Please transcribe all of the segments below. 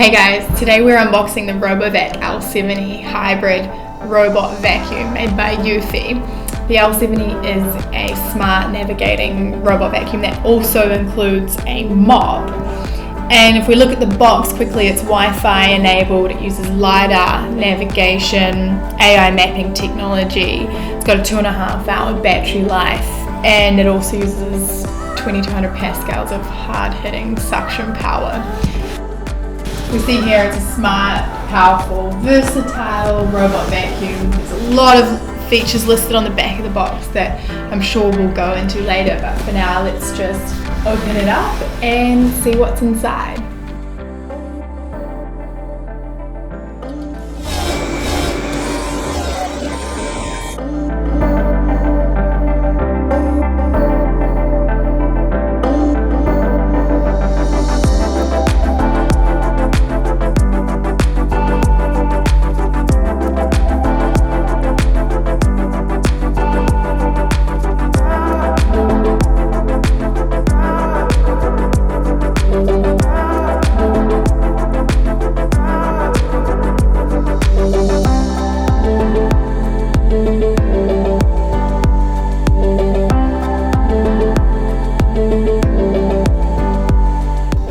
Hey guys, today we're unboxing the RobovateTV L70 Hybrid robot vacuum made by Eufy. The L70 is a smart navigating robot vacuum that also includes a mop. And if we look at the box quickly, it's Wi-Fi enabled, it uses LiDAR navigation, AI mapping technology, it's got a 2.5 hour battery life, and it also uses 2200 pascals of hard-hitting suction power. We see here it's a smart, powerful, versatile robot vacuum. There's a lot of features listed on the back of the box that I'm sure we'll go into later, but for now let's just open it up and see what's inside.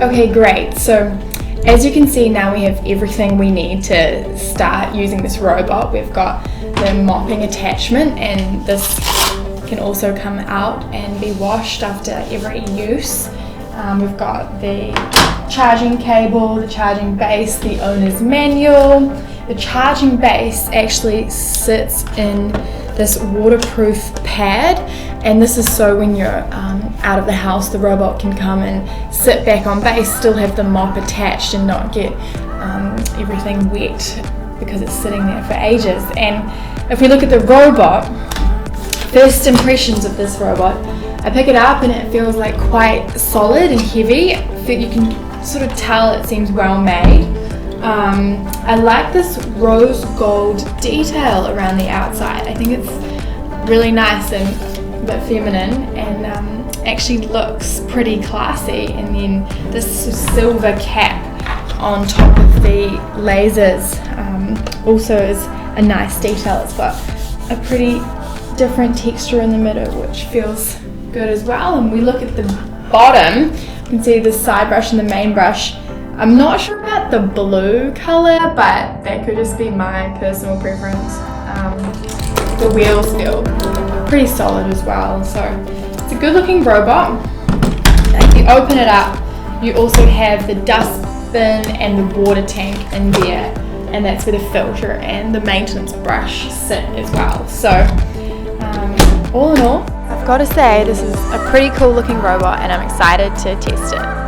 Okay, great. So as you can see now, we have everything we need to start using this robot. We've got the mopping attachment, and this can also come out and be washed after every use. We've got the charging cable, the charging base, the owner's manual. The charging base actually sits in this waterproof pad, and this is so when you're out of the house, the robot can come and sit back on base, still have the mop attached and not get everything wet because it's sitting there for ages. And if we look at the robot, first impressions of this robot, I pick it up and it feels like quite solid and heavy. You can sort of tell it seems well made. I like this rose gold detail around the outside. I think it's really nice and a bit feminine, and actually looks pretty classy. And then this silver cap on top of the lasers also is a nice detail. It's got a pretty different texture in the middle, which feels good as well. And we look at the bottom, you can see the side brush and the main brush. I'm not sure about the blue color, but that could just be my personal preference. The wheels feel pretty solid as well, so it's a good looking robot. If you open it up, you also have the dustbin and the water tank in there, and that's where the filter and the maintenance brush sit as well. So all in all, I've got to say this is a pretty cool looking robot, and I'm excited to test it.